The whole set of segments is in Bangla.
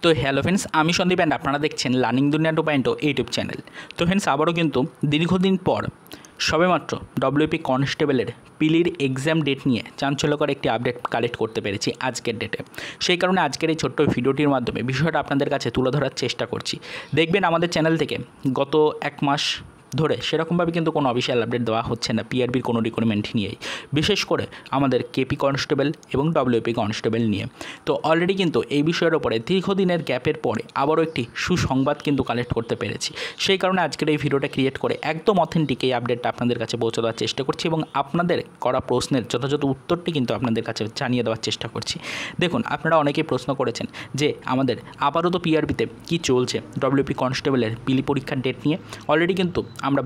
তো হ্যালো ফ্রেন্ডস, আমি সন্দীপ অ্যান্ড আপনারা দেখছেন লার্নিং দুনিয়া 2.0 ইউটিউব চ্যানেল। তো ফ্রেন্ডস, আবারও কিন্তু দীর্ঘদিন পর সবেমাত্র ডব্লিউপি কনস্টেবলের পিলির এক্সাম ডেট নিয়ে চাঞ্চল্যকর একটি আপডেট কালেক্ট করতে পেরেছি আজকের ডেটে। সেই কারণে আজকের এই ছোট্ট ভিডিওটির মাধ্যমে বিষয়টা আপনাদের কাছে তুলে ধরার চেষ্টা করছি। দেখবেন আমাদের চ্যানেল থেকে গত এক মাস ধরে সেরকমভাবে কিন্তু কোনো অফিসিয়াল আপডেট দেওয়া হচ্ছে না পিআরবির কোনো রিক্রুটমেন্ট নিয়েই, বিশেষ করে আমাদের কেপি কনস্টেবল এবং ডব্লিউপি কনস্টেবল নিয়ে। তো অলরেডি কিন্তু এই বিষয়ের ওপরে দীর্ঘদিনের গ্যাপের পরে আবারও একটি সুসংবাদ কিন্তু কালেক্ট করতে পেরেছি। সেই কারণে আজকের এই ভিডিওটা ক্রিয়েট করে একদম অথেন্টিক এই আপডেটটা আপনাদের কাছে পৌঁছে দেওয়ার চেষ্টা করছি এবং আপনাদের করা প্রশ্নের যথাযথ উত্তরটি কিন্তু আপনাদের কাছে জানিয়ে দেওয়ার চেষ্টা করছি। দেখুন, আপনারা অনেকেই প্রশ্ন করেছেন যে আমাদের আপাতত পিআরবিতে কী চলছে ডব্লিউপি কনস্টেবলের পিলি পরীক্ষার ডেট নিয়ে। অলরেডি কিন্তু আমরা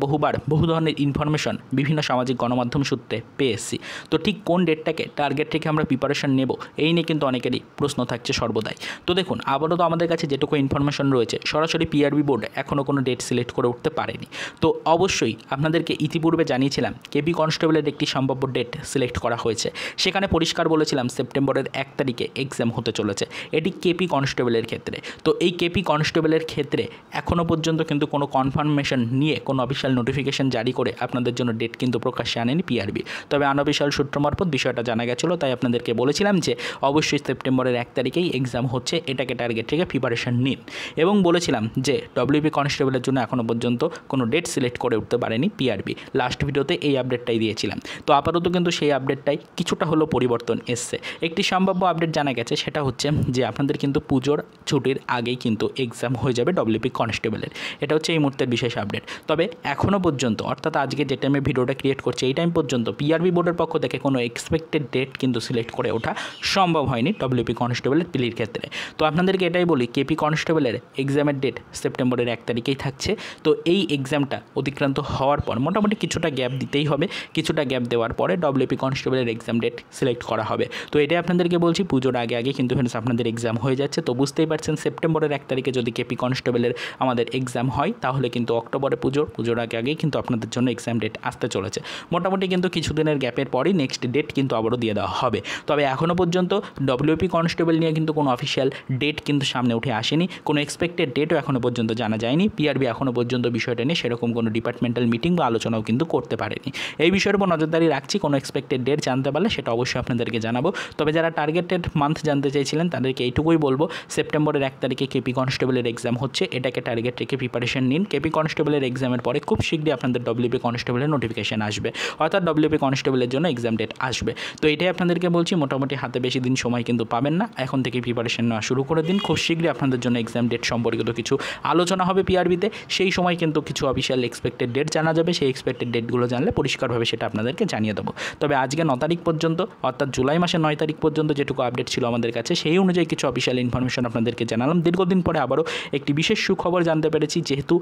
বহু ধরনের ইনফরমেশন বিভিন্ন সামাজিক গণমাধ্যম সূত্রে পেয়ে এসেছি। তো ঠিক কোন ডেটটাকে টার্গেট রেখে আমরা প্রিপারেশন নেব, এই নিয়ে কিন্তু অনেকেরই প্রশ্ন থাকছে সর্বদাই। তো দেখুন, আপাতত আমাদের কাছে যেটুকু ইনফরমেশন রয়েছে, সরাসরি পিআরবি বোর্ড এখনও কোনো ডেট সিলেক্ট করে উঠতে পারেনি। তো অবশ্যই আপনাদেরকে ইতিপূর্বে জানিয়েছিলাম কেপি কনস্টেবলের একটি সম্ভাব্য ডেট সিলেক্ট করা হয়েছে। সেখানে পরিষ্কার বলেছিলাম সেপ্টেম্বরের 1 তারিখে এক্সাম হতে চলেছে। এটি কেপি কনস্টেবলের ক্ষেত্রে। তো এই কেপি কনস্টেবলের ক্ষেত্রে এখনও পর্যন্ত কিন্তু কোনো কনফার্মেশন নিয়ে কোনো অফিসিয়াল নোটিফিকেশন জারি করে আপনাদের জন্য ডেট কিন্তু প্রকাশ্যে আনেনি পিআরবি। তবে আনঅফিসিয়াল সূত্র মারফত বিষয়টা জানা গেছিলো, তাই আপনাদেরকে বলেছিলাম যে অবশ্যই সেপ্টেম্বরের 1 তারিখেই এক্সাম হচ্ছে, এটাকে টার্গেট রেখে প্রিপারেশন নিন। এবং বলেছিলাম যে ডব্লিউপি কনস্টেবলের জন্য এখনও পর্যন্ত কোনো ডেট সিলেক্ট করে উঠতে পারেনি পিআরবি। লাস্ট ভিডিওতে এই আপডেটটাই দিয়েছিলাম। তো আপাতত কিন্তু সেই আপডেটটাই কিছুটা হলো পরিবর্তন এসছে। একটি সম্ভাব্য আপডেট জানা গেছে, সেটা হচ্ছে যে আপনাদের কিন্তু পুজোর ছুটির আগেই কিন্তু এক্সাম হয়ে যাবে ডব্লিউপি কনস্টেবলের। এটা হচ্ছে এই মুহূর্তের বিশেষ আপডেট। তবে এখনও পর্যন্ত, অর্থাৎ আজকে যে টাইমে ভিডিওটা ক্রিয়েট করছে এই টাইম পর্যন্ত পিআরবি বোর্ডের পক্ষ থেকে কোনো এক্সপেক্টেড ডেট কিন্তু সিলেক্ট করে ওঠা সম্ভব হয়নি ডব্লিউপি কনস্টেবলের পিলির ক্ষেত্রে। তো আপনাদেরকে এটাই বলি, কেপি কনস্টেবলের এক্সামের ডেট সেপ্টেম্বরের 1 তারিখেই থাকছে। তো এই এক্সামটা অতিক্রান্ত হওয়ার পর মোটামুটি কিছুটা গ্যাপ দিতেই হবে। কিছুটা গ্যাপ দেওয়ার পরে ডব্লিউপি কনস্টেবলের এক্সাম ডেট সিলেক্ট করা হবে। তো এটাই আপনাদেরকে বলছি, পুজোর আগে কিন্তু ফ্রেন্ডস আপনাদের এক্সাম হয়ে যাচ্ছে। তো বুঝতেই পারছেন, সেপ্টেম্বরের 1 তারিখে যদি কেপি কনস্টেবলের আমাদের এক্সাম হয়, তাহলে কিন্তু অক্টোবরে পুজোর আগেই কিন্তু আপনাদের জন্য এক্সাম ডেট আসতে চলেছে। মোটামুটি কিন্তু কিছুদিনের গ্যাপের পরই নেক্সট ডেট কিন্তু আবারও দিয়ে দেওয়া হবে। তবে এখনও পর্যন্ত ডব্লিউপি কনস্টেবল নিয়ে কিন্তু কোনো অফিসিয়াল ডেট কিন্তু সামনে উঠে আসেনি। কোনো এক্সপেক্টেড ডেটও এখনও পর্যন্ত জানা যায়নি। পিআরবি এখনও পর্যন্ত বিষয়টা নিয়ে সেরকম কোনো ডিপার্টমেন্টাল মিটিং বা আলোচনাও কিন্তু করতে পারেনি। এই বিষয়ের উপর নজরদারি রাখছি। কোনো এক্সপেক্টেড ডেট জানতে পারলে সেটা অবশ্যই আপনাদেরকে জানাবো। তবে যারা টার্গেটেড মান্থ জানতে চাইছিলেন তাদেরকে এইটুকুই বলবো, সেপ্টেম্বরের 1 তারিখে কেপি কনস্টেবলের এক্সাম হচ্ছে, এটাকে টার্গেট রেখে প্রিপারেশন নিন। কেপি কনস্টেবলের এক্সামের পরে খুব শীঘ্রই আপনাদের ডব্লিউপি কনস্টেবলের নোটিফিকেশন আসবে, অর্থাৎ ডব্লিউপি কনস্টেবলের জন্য এক্সাম ডেট আসবে। তো এটাই আপনাদেরকে বলছি, মোটামুটি হাতে বেশি দিন সময় কিন্তু পাবেন না। এখন থেকে প্রিপারেশন নেওয়া শুরু করে দিন। খুব শীঘ্রই আপনাদের জন্য এক্সাম ডেট সম্পর্কিত কিছু আলোচনা হবে পিআরবিতে। সেই সময় কিন্তু কিছু অফিসিয়াল এক্সপেক্টেড ডেট জানা যাবে। সেই এক্সপেক্টেড ডেটগুলো জানলে পরিষ্কারভাবে সেটা আপনাদেরকে জানিয়ে দেবো। তবে আজকে 9 তারিখ পর্যন্ত, অর্থাৎ জুলাই মাসের 9 তারিখ পর্যন্ত যেটুকু আপডেট ছিল আমাদের কাছে, সেই অনুযায়ী কিছু অফিসিয়াল ইনফরমেশন আপনাদেরকে জানালাম। দীর্ঘদিন পরে আবারও একটি বিশেষ সুখবর জানতে পেরেছি। যেহেতু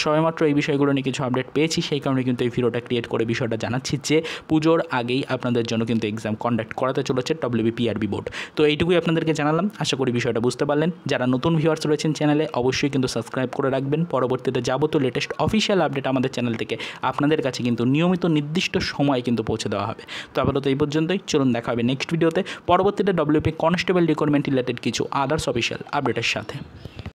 সবেমাত্র এই বিষয়গুলো নিয়ে কিছু আপডেট পেয়েছি, সেই কারণে কিন্তু এই ভিডিওটা ক্রিয়েট করে বিষয়টা জানাচ্ছি যে পুজোর আগেই আপনাদের জন্য কিন্তু এক্সাম কন্ডাক্ট করাতে চলেছে ডব্লিউবি পিআরবি বোর্ড। তো এইটুকুই আপনাদেরকে জানালাম। আশা করি বিষয়টা বুঝতে পারলেন। যারা নতুন ভিউয়ার্স রয়েছেন চ্যানেলে, অবশ্যই কিন্তু সাবস্ক্রাইব করে রাখবেন। পরবর্তীতে যাবতীয় লেটেস্ট অফিসিয়াল আপডেট আমাদের চ্যানেল থেকে আপনাদের কাছে কিন্তু নিয়মিত নির্দিষ্ট সময় কিন্তু পৌঁছে দেওয়া হবে। তো আপাতত এই পর্যন্তই। চলুন দেখা হবে নেক্সট ভিডিওতে, পরবর্তীতে ডব্লিউপি কনস্টেবল রিক্রুটমেন্ট রিলেটেড কিছু আদার্স অফিসিয়াল আপডেটের সাথে।